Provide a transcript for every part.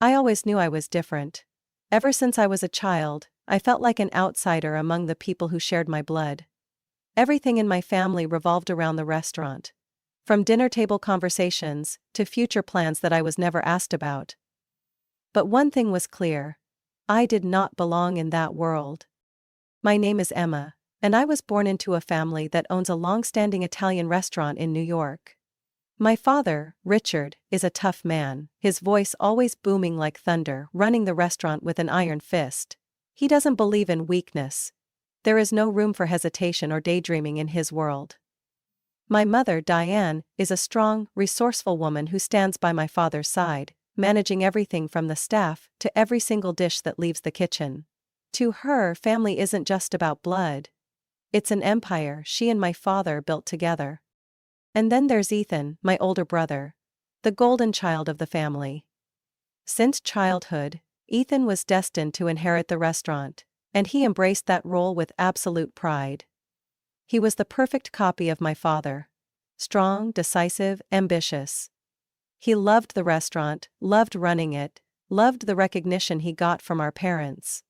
I always knew I was different. Ever since I was a child, I felt like an outsider among the people who shared my blood. Everything in my family revolved around the restaurant. From dinner table conversations to future plans that I was never asked about. But one thing was clear. I did not belong in that world. My name is Emma, and I was born into a family that owns a long-standing Italian restaurant in New York. My father, Richard, is a tough man, his voice always booming like thunder, running the restaurant with an iron fist. He doesn't believe in weakness. There is no room for hesitation or daydreaming in his world. My mother, Diane, is a strong, resourceful woman who stands by my father's side, managing everything from the staff to every single dish that leaves the kitchen. To her, family isn't just about blood. It's an empire she and my father built together. And then there's Ethan, my older brother, the golden child of the family. Since childhood, Ethan was destined to inherit the restaurant, and he embraced that role with absolute pride. He was the perfect copy of my father. Strong, decisive, ambitious. He loved the restaurant, loved running it, loved the recognition he got from our parents.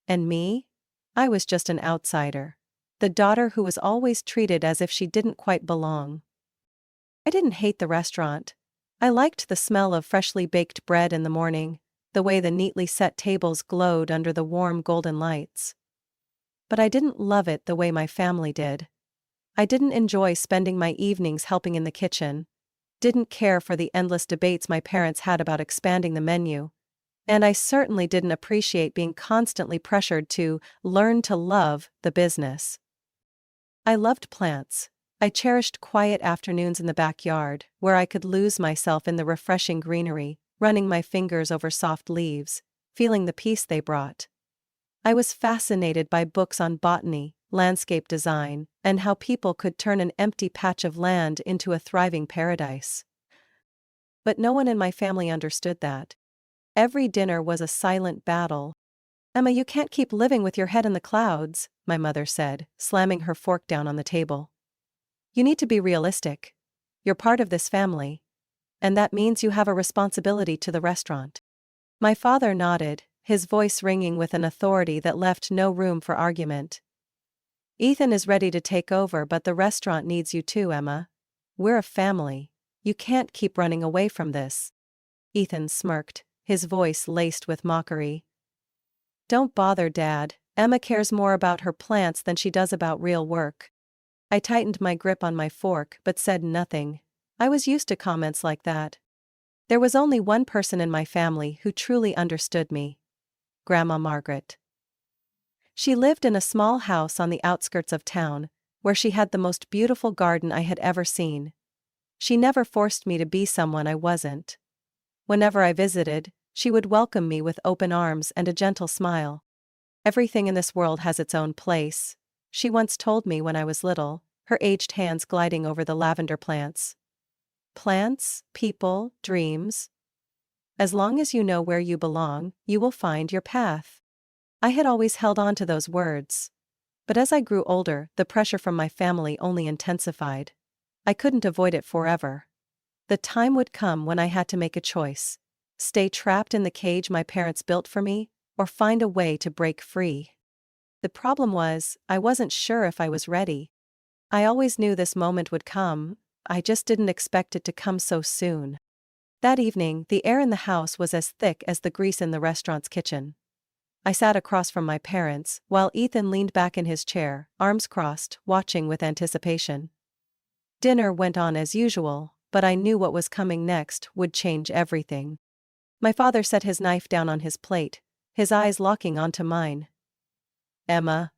And me? I was just an outsider. The daughter who was always treated as if she didn't quite belong. I didn't hate the restaurant. I liked the smell of freshly baked bread in the morning, the way the neatly set tables glowed under the warm golden lights. But I didn't love it the way my family did. I didn't enjoy spending my evenings helping in the kitchen, didn't care for the endless debates my parents had about expanding the menu, and I certainly didn't appreciate being constantly pressured to learn to love the business. I loved plants. I cherished quiet afternoons in the backyard, where I could lose myself in the refreshing greenery, running my fingers over soft leaves, feeling the peace they brought. I was fascinated by books on botany, landscape design, and how people could turn an empty patch of land into a thriving paradise. But no one in my family understood that. Every dinner was a silent battle. "Emma, you can't keep living with your head in the clouds," my mother said, slamming her fork down on the table. "You need to be realistic. You're part of this family. And that means you have a responsibility to the restaurant." My father nodded, his voice ringing with an authority that left no room for argument. "Ethan is ready to take over, but the restaurant needs you too, Emma. We're a family. You can't keep running away from this." Ethan smirked, his voice laced with mockery. "Don't bother, Dad. Emma cares more about her plants than she does about real work." I tightened my grip on my fork but said nothing. I was used to comments like that. There was only one person in my family who truly understood me. Grandma Margaret. She lived in a small house on the outskirts of town, where she had the most beautiful garden I had ever seen. She never forced me to be someone I wasn't. Whenever I visited, she would welcome me with open arms and a gentle smile. "Everything in this world has its own place," she once told me when I was little, her aged hands gliding over the lavender plants. "Plants, people, dreams. As long as you know where you belong, you will find your path." I had always held on to those words. But as I grew older, the pressure from my family only intensified. I couldn't avoid it forever. The time would come when I had to make a choice. Stay trapped in the cage my parents built for me, or find a way to break free. The problem was, I wasn't sure if I was ready. I always knew this moment would come, I just didn't expect it to come so soon. That evening, the air in the house was as thick as the grease in the restaurant's kitchen. I sat across from my parents, while Ethan leaned back in his chair, arms crossed, watching with anticipation. Dinner went on as usual, but I knew what was coming next would change everything. My father set his knife down on his plate, his eyes locking onto mine. "Emma,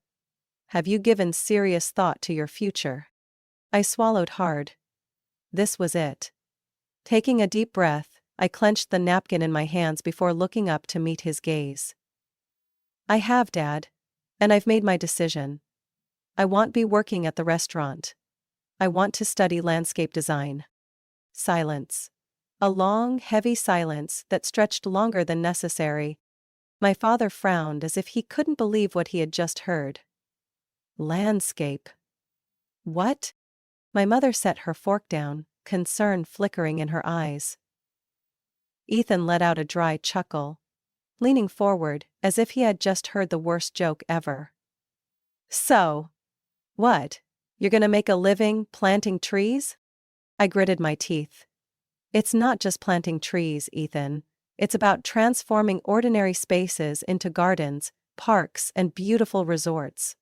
have you given serious thought to your future?" I swallowed hard. This was it. Taking a deep breath, I clenched the napkin in my hands before looking up to meet his gaze. "I have, Dad. And I've made my decision. I won't be working at the restaurant. I want to study landscape design." Silence. A long, heavy silence that stretched longer than necessary. My father frowned as if he couldn't believe what he had just heard. Landscape. What? My mother set her fork down, concern flickering in her eyes. Ethan let out a dry chuckle, leaning forward as if he had just heard the worst joke ever. So, what? You're gonna make a living planting trees? I gritted my teeth. It's not just planting trees, Ethan. It's about transforming ordinary spaces into gardens, parks, and beautiful resorts.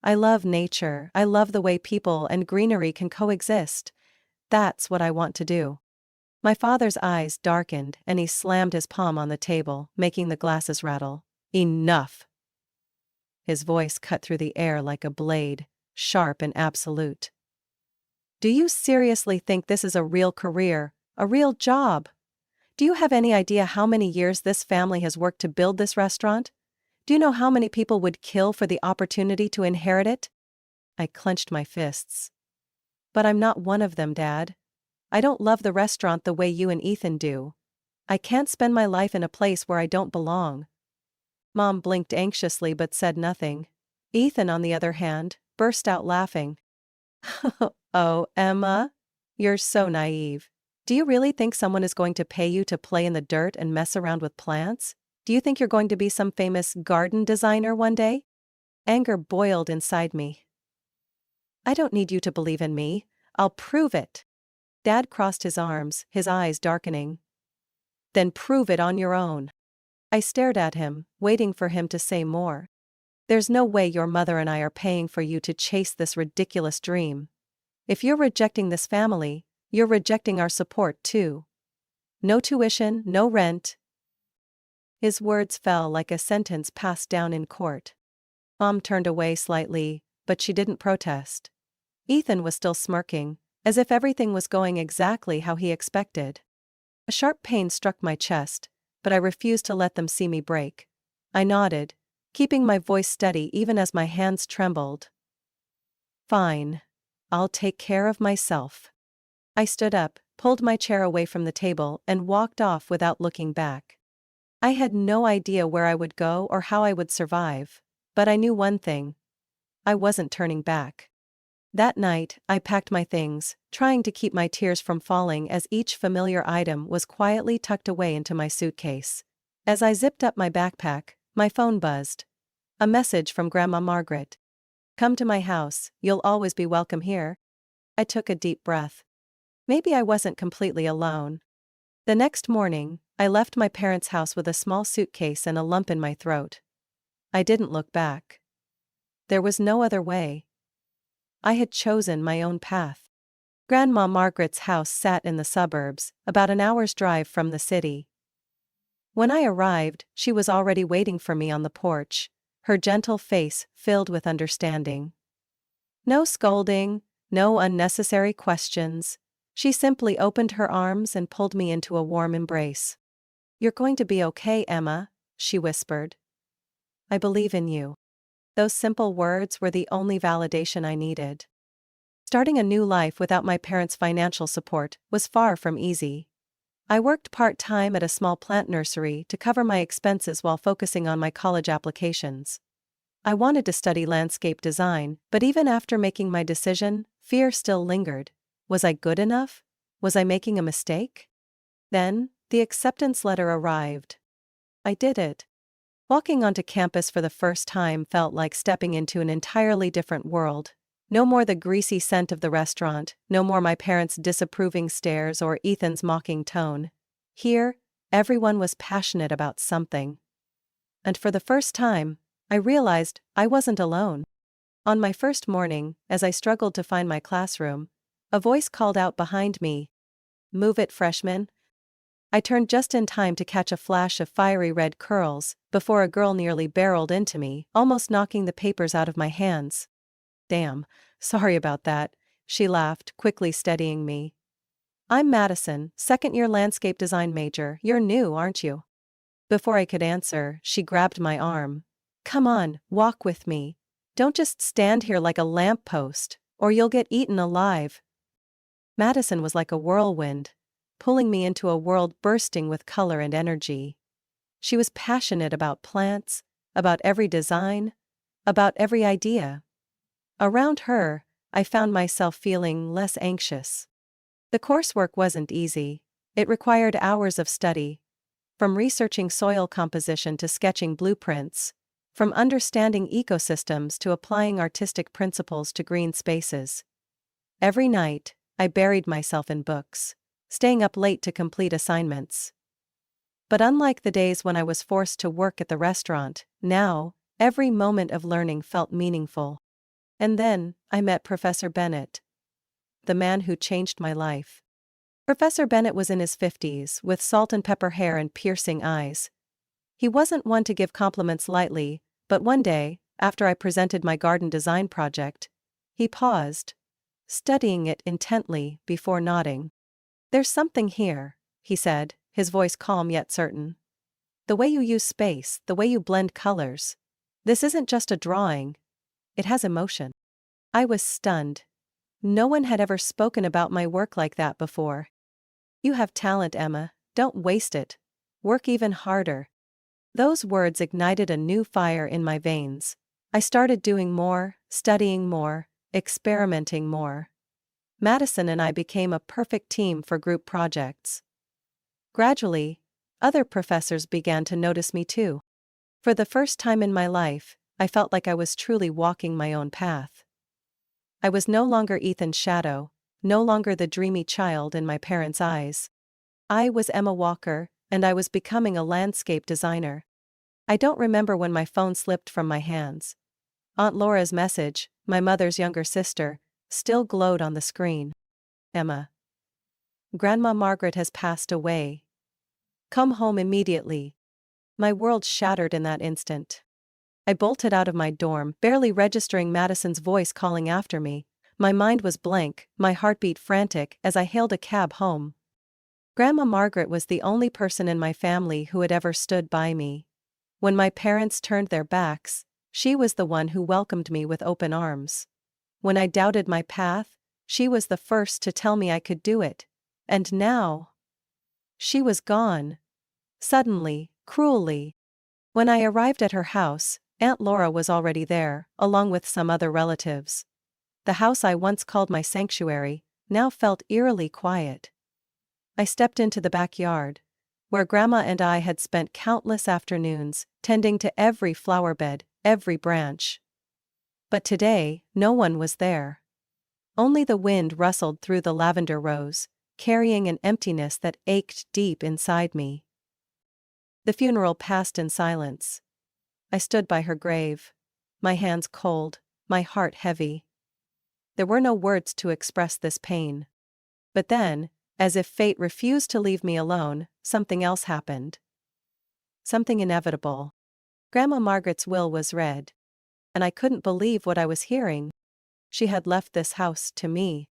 I love nature. I love the way people and greenery can coexist. That's what I want to do. My father's eyes darkened and he slammed his palm on the table, making the glasses rattle. Enough! His voice cut through the air like a blade, sharp and absolute. Do you seriously think this is a real career, a real job? Do you have any idea how many years this family has worked to build this restaurant? Do you know how many people would kill for the opportunity to inherit it? I clenched my fists. But I'm not one of them, Dad. I don't love the restaurant the way you and Ethan do. I can't spend my life in a place where I don't belong. Mom blinked anxiously but said nothing. Ethan, on the other hand, burst out laughing. Oh, Emma, you're so naive. Do you really think someone is going to pay you to play in the dirt and mess around with plants? Do you think you're going to be some famous garden designer one day? Anger boiled inside me. I don't need you to believe in me. I'll prove it. Dad crossed his arms, his eyes darkening. Then prove it on your own. I stared at him, waiting for him to say more. There's no way your mother and I are paying for you to chase this ridiculous dream. If you're rejecting this family, you're rejecting our support too. No tuition, no rent. His words fell like a sentence passed down in court. Mom turned away slightly, but she didn't protest. Ethan was still smirking, as if everything was going exactly how he expected. A sharp pain struck my chest, but I refused to let them see me break. I nodded, keeping my voice steady even as my hands trembled. Fine. I'll take care of myself. I stood up, pulled my chair away from the table, and walked off without looking back. I had no idea where I would go or how I would survive, but I knew one thing. I wasn't turning back. That night, I packed my things, trying to keep my tears from falling as each familiar item was quietly tucked away into my suitcase. As I zipped up my backpack, my phone buzzed. A message from Grandma Margaret. Come to my house, you'll always be welcome here. I took a deep breath. Maybe I wasn't completely alone. The next morning, I left my parents' house with a small suitcase and a lump in my throat. I didn't look back. There was no other way. I had chosen my own path. Grandma Margaret's house sat in the suburbs, about an hour's drive from the city. When I arrived, she was already waiting for me on the porch, her gentle face filled with understanding. No scolding, no unnecessary questions. She simply opened her arms and pulled me into a warm embrace. You're going to be okay, Emma, she whispered. I believe in you. Those simple words were the only validation I needed. Starting a new life without my parents' financial support was far from easy. I worked part-time at a small plant nursery to cover my expenses while focusing on my college applications. I wanted to study landscape design, but even after making my decision, fear still lingered. Was I good enough? Was I making a mistake? Then, the acceptance letter arrived. I did it. Walking onto campus for the first time felt like stepping into an entirely different world. No more the greasy scent of the restaurant, no more my parents' disapproving stares or Ethan's mocking tone. Here, everyone was passionate about something. And for the first time, I realized I wasn't alone. On my first morning, as I struggled to find my classroom, a voice called out behind me, "Move it, freshman." I turned just in time to catch a flash of fiery red curls before a girl nearly barreled into me, almost knocking the papers out of my hands. Damn, sorry about that, she laughed, quickly steadying me. I'm Madison, second-year landscape design major. You're new, aren't you? Before I could answer, she grabbed my arm. Come on, walk with me. Don't just stand here like a lamppost, or you'll get eaten alive. Madison was like a whirlwind, pulling me into a world bursting with color and energy. She was passionate about plants, about every design, about every idea. Around her, I found myself feeling less anxious. The coursework wasn't easy. It required hours of study, from researching soil composition to sketching blueprints, from understanding ecosystems to applying artistic principles to green spaces. Every night, I buried myself in books, staying up late to complete assignments. But unlike the days when I was forced to work at the restaurant, now, every moment of learning felt meaningful. And then, I met Professor Bennett, the man who changed my life. Professor Bennett was in his 50s, with salt and pepper hair and piercing eyes. He wasn't one to give compliments lightly, but one day, after I presented my garden design project, he paused, studying it intently before nodding. "There's something here," he said, his voice calm yet certain. "The way you use space, the way you blend colors. This isn't just a drawing. It has emotion." I was stunned. No one had ever spoken about my work like that before. "You have talent, Emma. Don't waste it. Work even harder." Those words ignited a new fire in my veins. I started doing more, studying more, experimenting more. Madison and I became a perfect team for group projects. Gradually, other professors began to notice me too. For the first time in my life, I felt like I was truly walking my own path. I was no longer Ethan's shadow, no longer the dreamy child in my parents' eyes. I was Emma Walker, and I was becoming a landscape designer. I don't remember when my phone slipped from my hands. Aunt Laura's message, my mother's younger sister, still glowed on the screen. "Emma, Grandma Margaret has passed away. Come home immediately." My world shattered in that instant. I bolted out of my dorm, barely registering Madison's voice calling after me. My mind was blank, my heartbeat frantic as I hailed a cab home. Grandma Margaret was the only person in my family who had ever stood by me. When my parents turned their backs, she was the one who welcomed me with open arms. When I doubted my path, she was the first to tell me I could do it. And now, she was gone. Suddenly, cruelly. When I arrived at her house, Aunt Laura was already there, along with some other relatives. The house I once called my sanctuary now felt eerily quiet. I stepped into the backyard, where Grandma and I had spent countless afternoons, tending to every flower bed, every branch. But today, no one was there. Only the wind rustled through the lavender rows, carrying an emptiness that ached deep inside me. The funeral passed in silence. I stood by her grave, my hands cold, my heart heavy. There were no words to express this pain. But then, as if fate refused to leave me alone, something else happened. Something inevitable. Grandma Margaret's will was read. And I couldn't believe what I was hearing. She had left this house to me.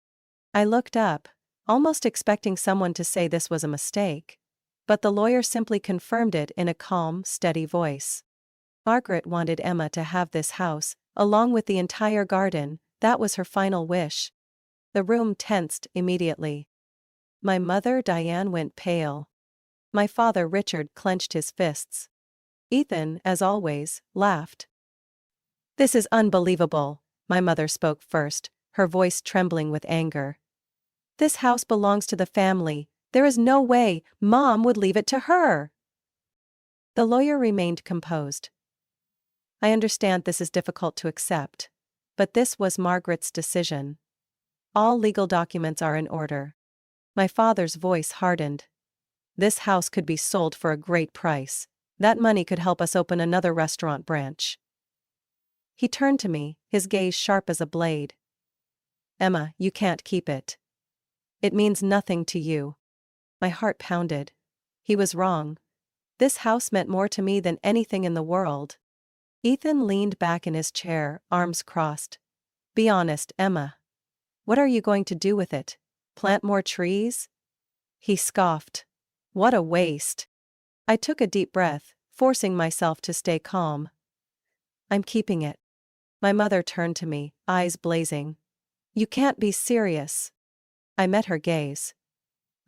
I looked up, almost expecting someone to say this was a mistake. But the lawyer simply confirmed it in a calm, steady voice. Margaret wanted Emma to have this house, along with the entire garden. That was her final wish. The room tensed immediately. My mother, Diane, went pale. My father, Richard, clenched his fists. Ethan, as always, laughed. "This is unbelievable," my mother spoke first, her voice trembling with anger. "This house belongs to the family. There is no way Mom would leave it to her." The lawyer remained composed. "I understand this is difficult to accept. But this was Margaret's decision. All legal documents are in order." My father's voice hardened. "This house could be sold for a great price. That money could help us open another restaurant branch." He turned to me, his gaze sharp as a blade. "Emma, you can't keep it. It means nothing to you." My heart pounded. He was wrong. This house meant more to me than anything in the world. Ethan leaned back in his chair, arms crossed. "Be honest, Emma. What are you going to do with it? Plant more trees?" He scoffed. "What a waste." I took a deep breath, forcing myself to stay calm. "I'm keeping it." My mother turned to me, eyes blazing. "You can't be serious." I met her gaze.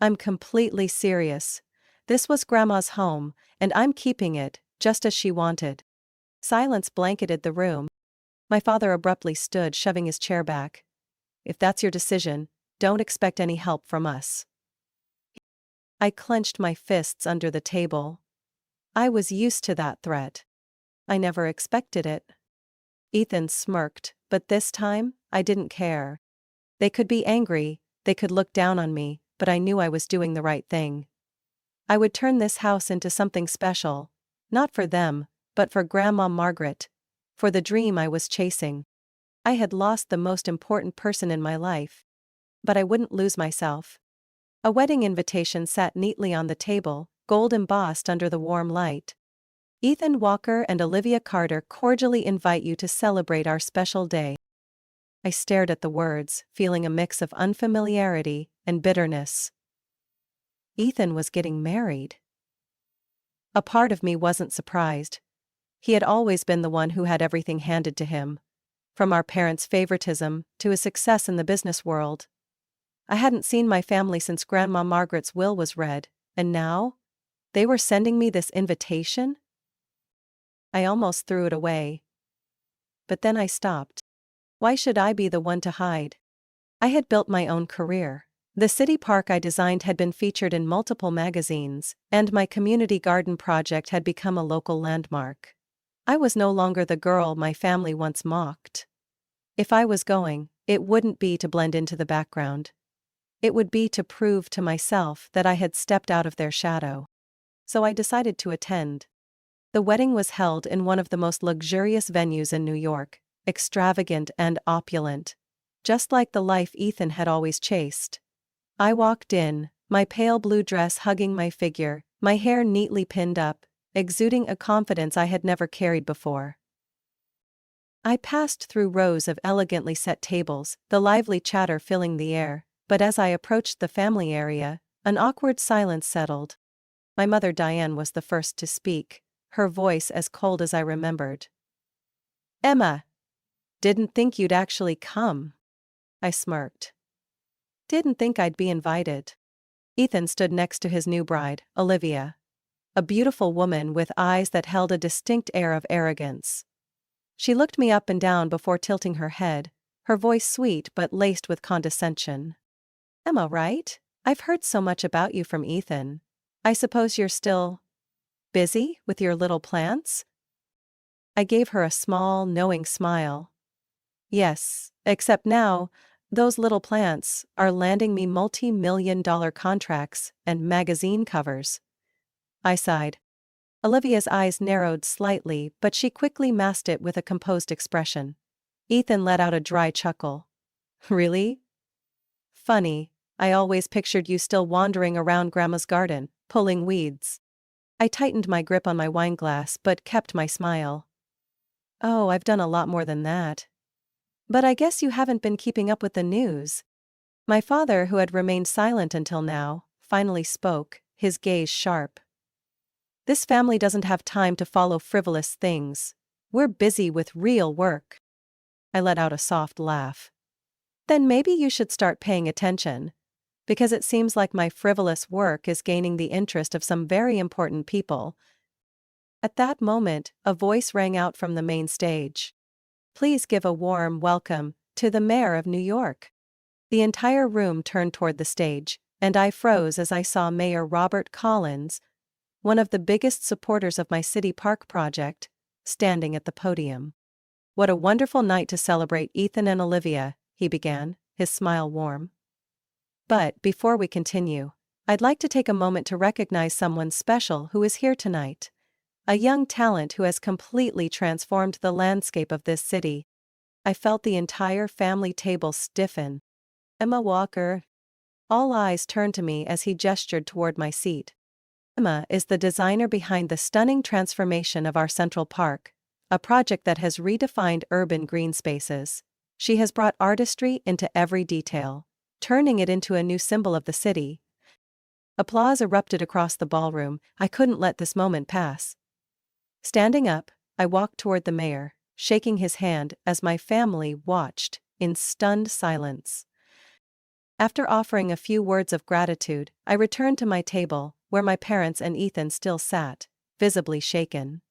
"I'm completely serious. This was Grandma's home, and I'm keeping it, just as she wanted." Silence blanketed the room. My father abruptly stood, shoving his chair back. "If that's your decision, don't expect any help from us." I clenched my fists under the table. I was used to that threat. I never expected it. Ethan smirked, but this time, I didn't care. They could be angry, they could look down on me, but I knew I was doing the right thing. I would turn this house into something special. Not for them, but for Grandma Margaret. For the dream I was chasing. I had lost the most important person in my life. But I wouldn't lose myself. A wedding invitation sat neatly on the table, gold embossed under the warm light. Ethan Walker and Olivia Carter cordially invite you to celebrate our special day. I stared at the words, feeling a mix of unfamiliarity and bitterness. Ethan was getting married. A part of me wasn't surprised. He had always been the one who had everything handed to him. From our parents' favoritism to his success in the business world. I hadn't seen my family since Grandma Margaret's will was read, and now? They were sending me this invitation? I almost threw it away. But then I stopped. Why should I be the one to hide? I had built my own career. The city park I designed had been featured in multiple magazines, and my community garden project had become a local landmark. I was no longer the girl my family once mocked. If I was going, it wouldn't be to blend into the background. It would be to prove to myself that I had stepped out of their shadow. So I decided to attend. The wedding was held in one of the most luxurious venues in New York, extravagant and opulent. Just like the life Ethan had always chased. I walked in, my pale blue dress hugging my figure, my hair neatly pinned up, exuding a confidence I had never carried before. I passed through rows of elegantly set tables, the lively chatter filling the air, but as I approached the family area, an awkward silence settled. My mother Diane was the first to speak, her voice as cold as I remembered. "Emma! Didn't think you'd actually come." I smirked. Didn't think I'd be invited. Ethan stood next to his new bride, Olivia. A beautiful woman with eyes that held a distinct air of arrogance. She looked me up and down before tilting her head, her voice sweet but laced with condescension. "Emma, right? I've heard so much about you from Ethan. I suppose you're still busy with your little plants?" I gave her a small, knowing smile. Yes, except now, those little plants are landing me multi-million-dollar contracts and magazine covers. I sighed. Olivia's eyes narrowed slightly, but she quickly masked it with a composed expression. Ethan let out a dry chuckle. "Really? Funny, I always pictured you still wandering around Grandma's garden, pulling weeds." I tightened my grip on my wineglass but kept my smile. "Oh, I've done a lot more than that. But I guess you haven't been keeping up with the news." My father, who had remained silent until now, finally spoke, his gaze sharp. "This family doesn't have time to follow frivolous things. We're busy with real work." I let out a soft laugh. "Then maybe you should start paying attention. Because it seems like my frivolous work is gaining the interest of some very important people." At that moment, a voice rang out from the main stage. "Please give a warm welcome to the Mayor of New York." The entire room turned toward the stage, and I froze as I saw Mayor Robert Collins, one of the biggest supporters of my city park project, standing at the podium. "What a wonderful night to celebrate Ethan and Olivia," he began, his smile warm. "But before we continue, I'd like to take a moment to recognize someone special who is here tonight. A young talent who has completely transformed the landscape of this city." I felt the entire family table stiffen. "Emma Walker." All eyes turned to me as he gestured toward my seat. Emma is the designer behind the stunning transformation of our Central Park, a project that has redefined urban green spaces. She has brought artistry into every detail, turning it into a new symbol of the city. Applause erupted across the ballroom. I couldn't let this moment pass. Standing up, I walked toward the mayor, shaking his hand as my family watched, in stunned silence. After offering a few words of gratitude, I returned to my table, where my parents and Ethan still sat, visibly shaken.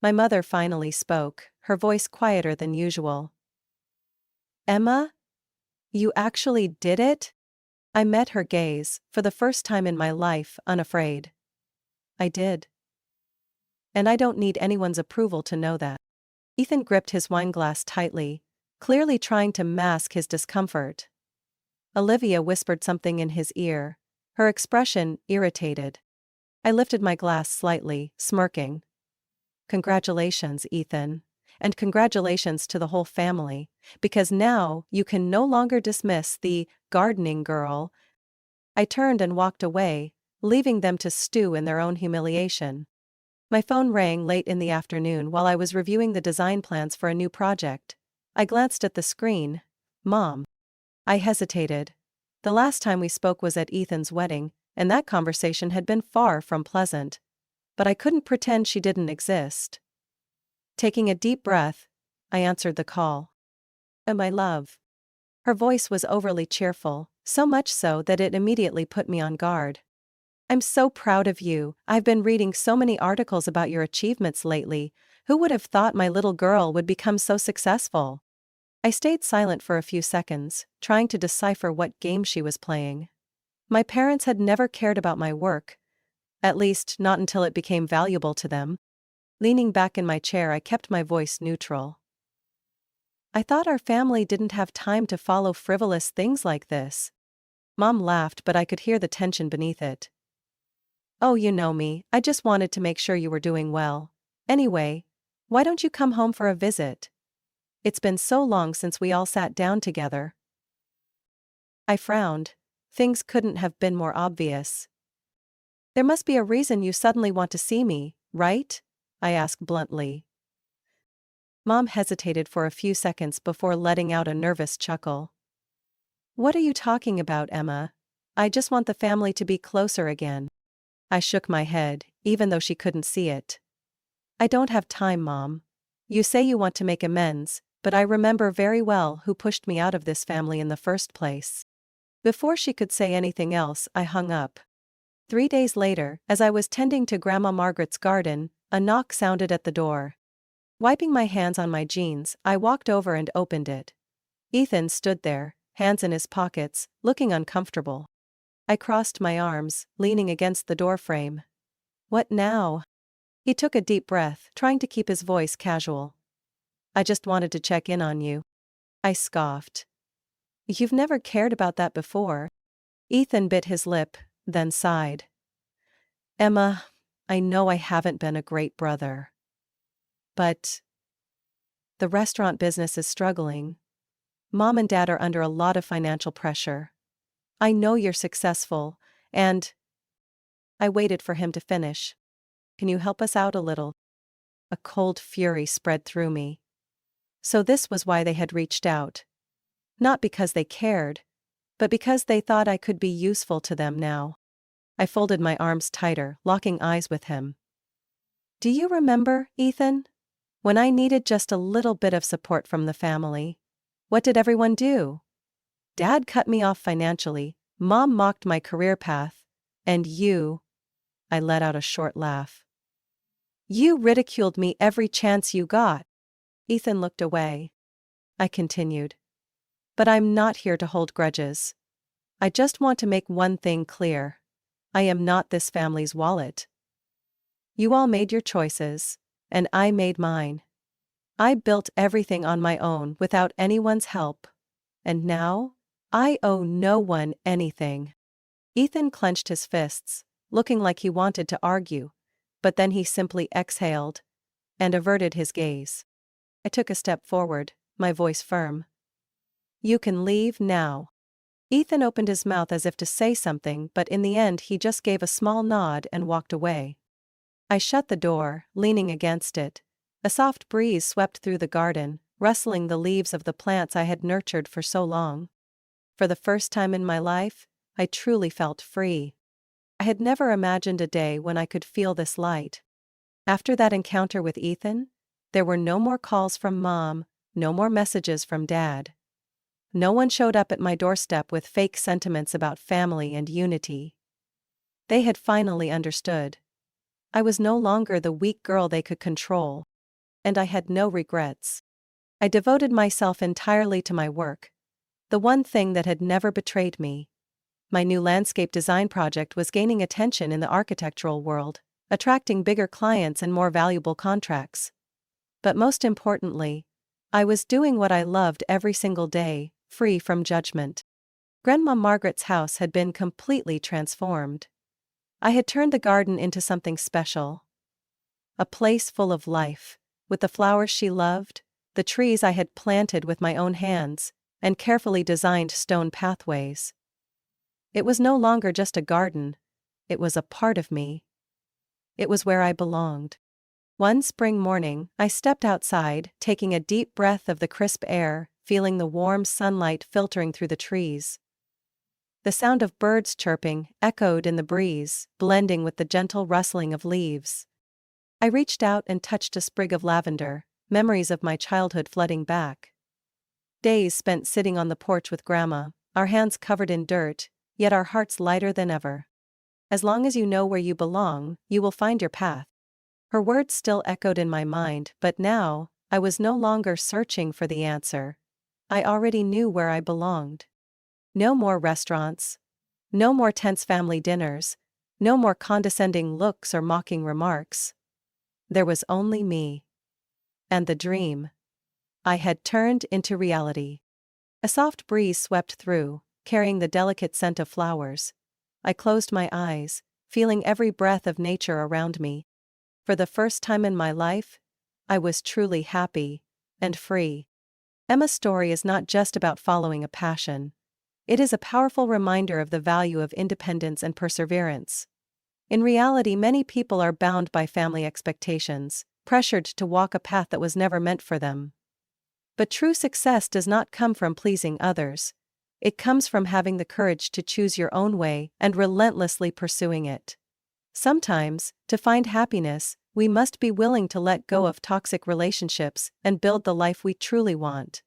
My mother finally spoke, her voice quieter than usual. "Emma? You actually did it?" I met her gaze, for the first time in my life, unafraid. I did. And I don't need anyone's approval to know that. Ethan gripped his wineglass tightly, clearly trying to mask his discomfort. Olivia whispered something in his ear, her expression irritated. I lifted my glass slightly, smirking. Congratulations, Ethan. And congratulations to the whole family, because now you can no longer dismiss the gardening girl. I turned and walked away, leaving them to stew in their own humiliation. My phone rang late in the afternoon while I was reviewing the design plans for a new project. I glanced at the screen. Mom. I hesitated. The last time we spoke was at Ethan's wedding, and that conversation had been far from pleasant. But I couldn't pretend she didn't exist. Taking a deep breath, I answered the call. My love. Her voice was overly cheerful, so much so that it immediately put me on guard. I'm so proud of you. I've been reading so many articles about your achievements lately. Who would have thought my little girl would become so successful? I stayed silent for a few seconds, trying to decipher what game she was playing. My parents had never cared about my work, at least not until it became valuable to them. Leaning back in my chair, I kept my voice neutral. I thought our family didn't have time to follow frivolous things like this. Mom laughed, but I could hear the tension beneath it. Oh, you know me, I just wanted to make sure you were doing well. Anyway, why don't you come home for a visit? It's been so long since we all sat down together. I frowned. Things couldn't have been more obvious. There must be a reason you suddenly want to see me, right? I asked bluntly. Mom hesitated for a few seconds before letting out a nervous chuckle. What are you talking about, Emma? I just want the family to be closer again. I shook my head, even though she couldn't see it. I don't have time, Mom. You say you want to make amends, but I remember very well who pushed me out of this family in the first place. Before she could say anything else, I hung up. 3 days later, as I was tending to Grandma Margaret's garden, a knock sounded at the door. Wiping my hands on my jeans, I walked over and opened it. Ethan stood there, hands in his pockets, looking uncomfortable. I crossed my arms, leaning against the doorframe. What now? He took a deep breath, trying to keep his voice casual. I just wanted to check in on you. I scoffed. You've never cared about that before. Ethan bit his lip, then sighed. Emma, I know I haven't been a great brother. But the restaurant business is struggling. Mom and Dad are under a lot of financial pressure. I know you're successful, and I waited for him to finish. Can you help us out a little? A cold fury spread through me. So this was why they had reached out. Not because they cared, but because they thought I could be useful to them now. I folded my arms tighter, locking eyes with him. Do you remember, Ethan? When I needed just a little bit of support from the family, what did everyone do? Dad cut me off financially, Mom mocked my career path, and you... I let out a short laugh. You ridiculed me every chance you got. Ethan looked away. I continued. But I'm not here to hold grudges. I just want to make one thing clear. I am not this family's wallet. You all made your choices, and I made mine. I built everything on my own without anyone's help. And now, I owe no one anything. Ethan clenched his fists, looking like he wanted to argue, but then he simply exhaled and averted his gaze. I took a step forward, my voice firm. You can leave now. Ethan opened his mouth as if to say something, but in the end he just gave a small nod and walked away. I shut the door, leaning against it. A soft breeze swept through the garden, rustling the leaves of the plants I had nurtured for so long. For the first time in my life, I truly felt free. I had never imagined a day when I could feel this light. After that encounter with Ethan, there were no more calls from Mom, no more messages from Dad. No one showed up at my doorstep with fake sentiments about family and unity. They had finally understood. I was no longer the weak girl they could control. And I had no regrets. I devoted myself entirely to my work, the one thing that had never betrayed me. My new landscape design project was gaining attention in the architectural world, attracting bigger clients and more valuable contracts. But most importantly, I was doing what I loved every single day, free from judgment. Grandma Margaret's house had been completely transformed. I had turned the garden into something special. A place full of life, with the flowers she loved, the trees I had planted with my own hands, and carefully designed stone pathways. It was no longer just a garden, it was a part of me. It was where I belonged. One spring morning, I stepped outside, taking a deep breath of the crisp air, feeling the warm sunlight filtering through the trees. The sound of birds chirping echoed in the breeze, blending with the gentle rustling of leaves. I reached out and touched a sprig of lavender, memories of my childhood flooding back. Days spent sitting on the porch with Grandma, our hands covered in dirt, yet our hearts lighter than ever. As long as you know where you belong, you will find your path. Her words still echoed in my mind, but now, I was no longer searching for the answer. I already knew where I belonged. No more restaurants. No more tense family dinners. No more condescending looks or mocking remarks. There was only me. And the dream I had turned into reality. A soft breeze swept through, carrying the delicate scent of flowers. I closed my eyes, feeling every breath of nature around me. For the first time in my life, I was truly happy and free. Emma's story is not just about following a passion. It is a powerful reminder of the value of independence and perseverance. In reality, many people are bound by family expectations, pressured to walk a path that was never meant for them. But true success does not come from pleasing others. It comes from having the courage to choose your own way and relentlessly pursuing it. Sometimes, to find happiness, we must be willing to let go of toxic relationships and build the life we truly want.